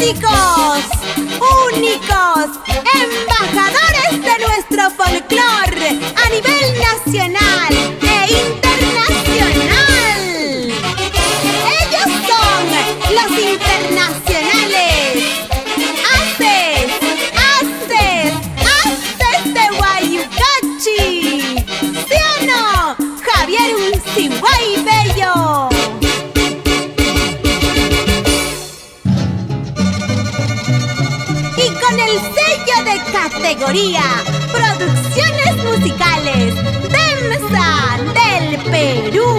auténticos, únicos, embajadores de nuestro folclore a nivel nacional e internacional. Ellos son los internacionales. Haces de Guayucachi. ¿Sí o no, Javier Unciguay Bello? Y con el sello de categoría Producciones Musicales DEMSA del Perú.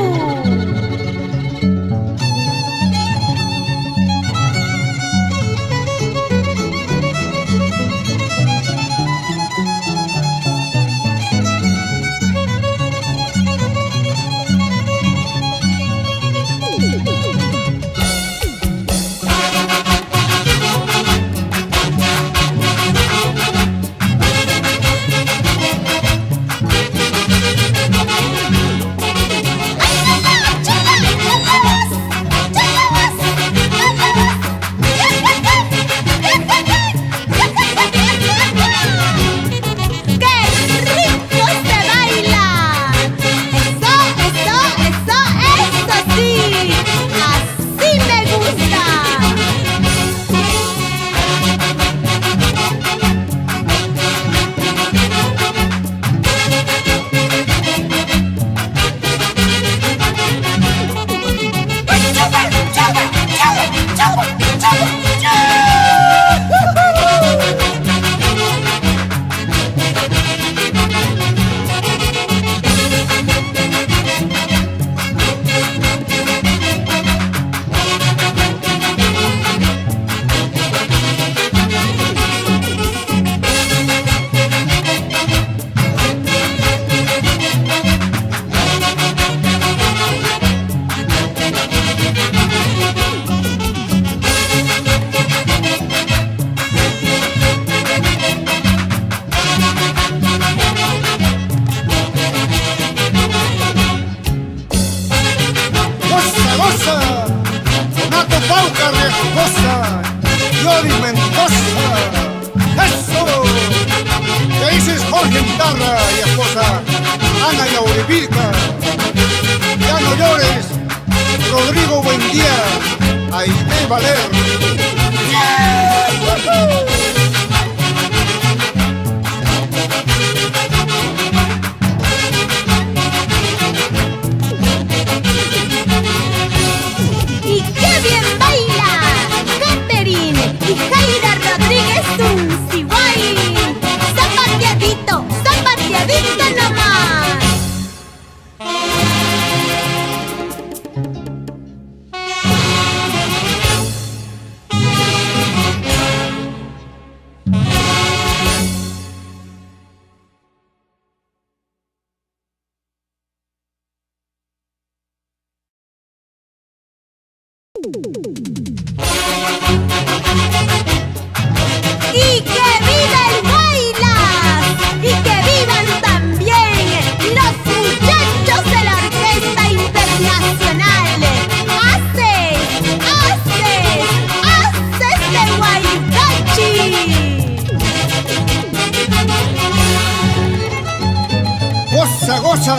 ¡Y que viva el Huaylas! ¡Y que vivan también los muchachos de la Orquesta Internacional! ¡Haces de Guayucachi! ¡Goza, goza!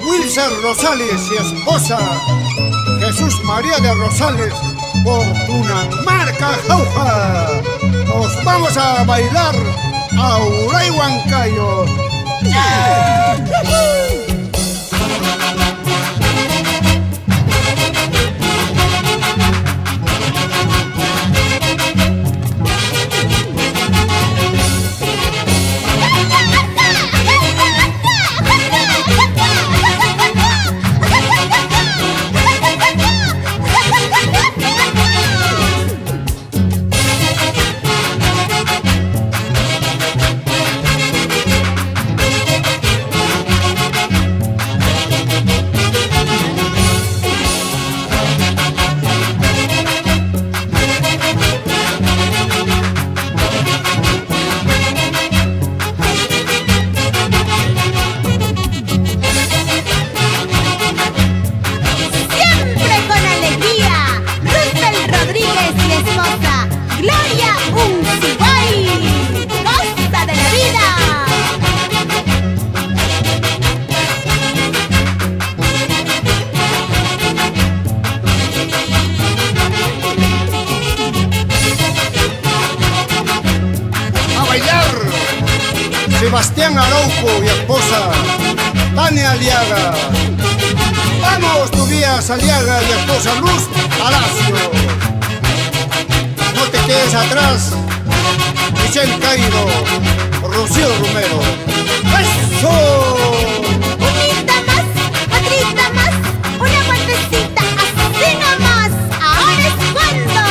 Wilson Rosales y esposa Jesús María de Rosales, Fortuna Marca Jauja. Nos vamos a bailar a Uray Huancayo. Fabián Araujo y esposa Tania Aliaga. Vamos, Tobías Aliaga y esposa Luz Palacio. No te quedes atrás, Michelle Cairo, Rocío Romero. ¡Eso! Unita más, otrita más, una vueltecita así nomás. Ahora es cuando.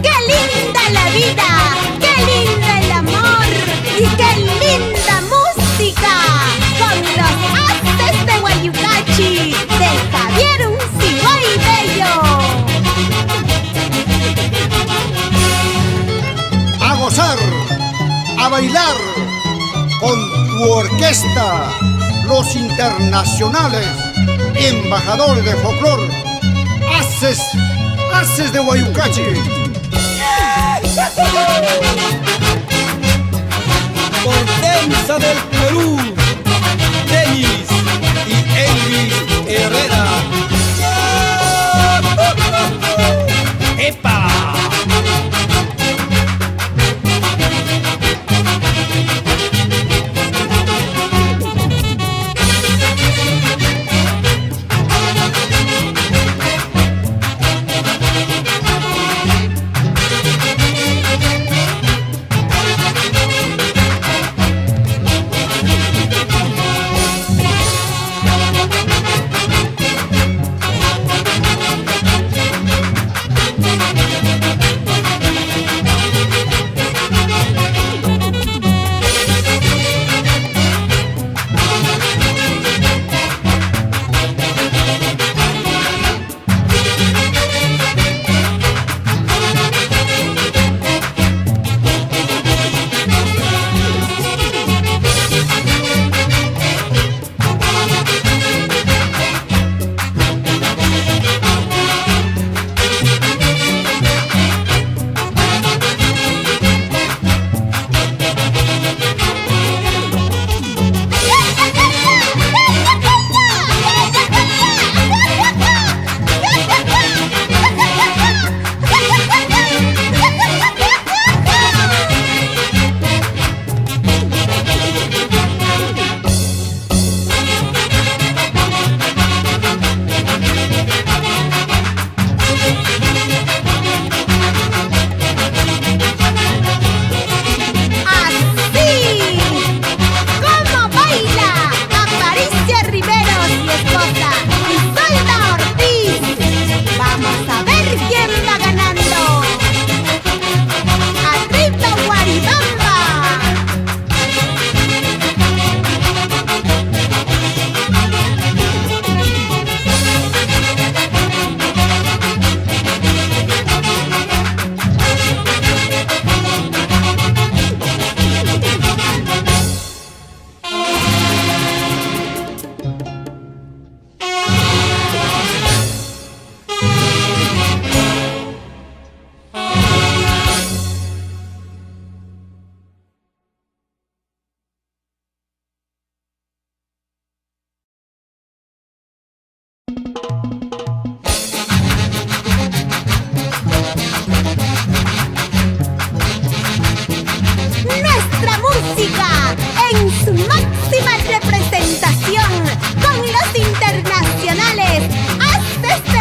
¡Qué linda la vida! ¡Qué lindo el amor! ¡Y qué linda música! Con los haces de Guayucachi, de Javier Uncigüey Bello. A gozar, a bailar con tu orquesta, los internacionales, embajadores de folclor, haces de Guayucachi. Por Densa del Perú, Denis y Elvis Herrera. ¡Epa!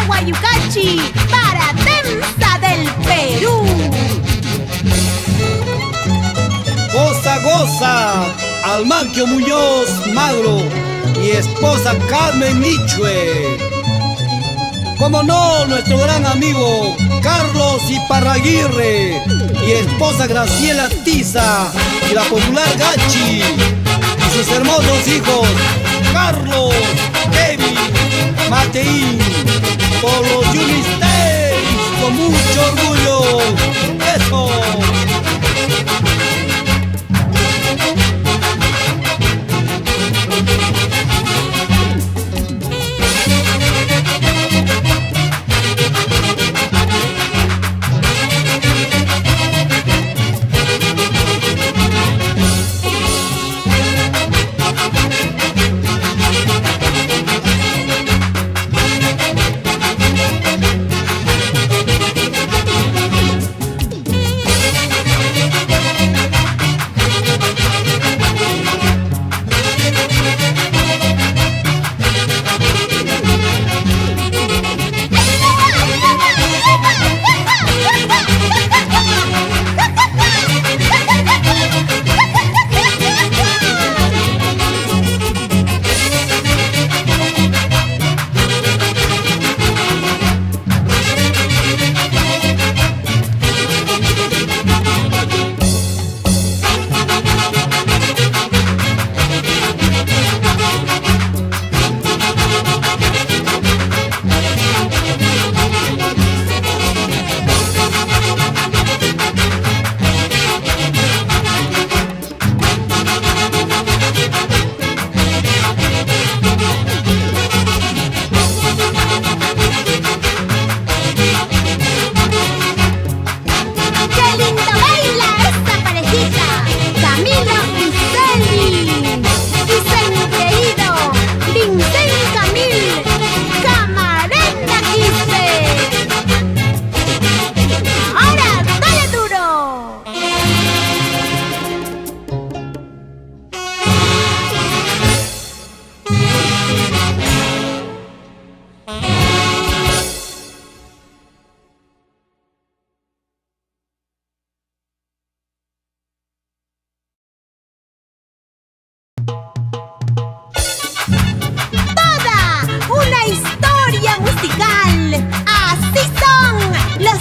Guayucachi para Densa del Perú. Goza, goza, Almanquio Muñoz Magro y esposa Carmen Michue. Como no, nuestro gran amigo Carlos Iparraguirre y esposa Graciela Tiza y la popular Gachi y sus hermosos hijos Carlos, Kevin, Mateín, por los Unistates, con mucho orgullo. ¡Eso!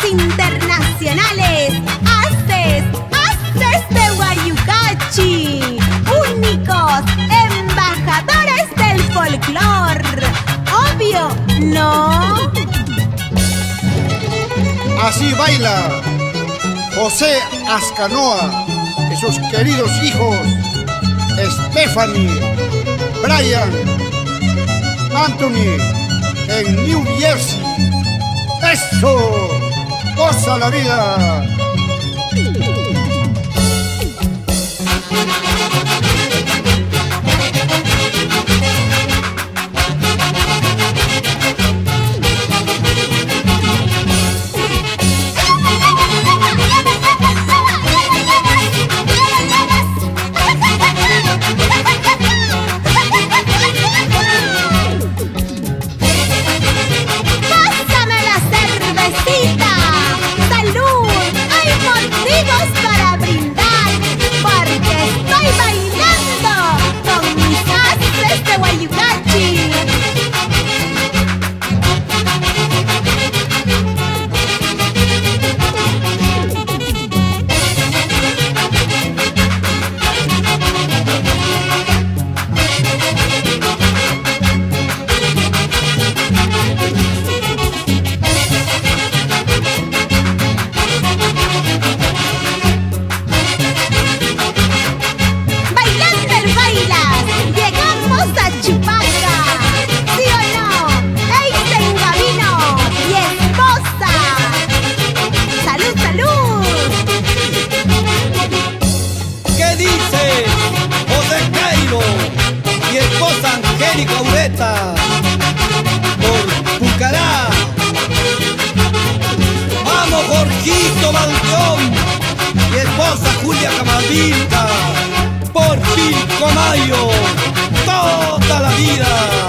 Internacionales, haces de Guayucachi, únicos embajadores del folclore. Obvio, ¿no? Así baila José Ascanoa y sus queridos hijos Stephanie, Brian, Anthony en New Jersey. ¡Eso! ¡Goza la vida! ¡Pásame la cervecita! ¡Salud! ¡Hay motivos para brindar! Porque estoy bailando con mis haces de Guayucachi. Por Pucará. Vamos, Jorgito Balcón y esposa Julia Camaldita. Por Pilcomayo, toda la vida.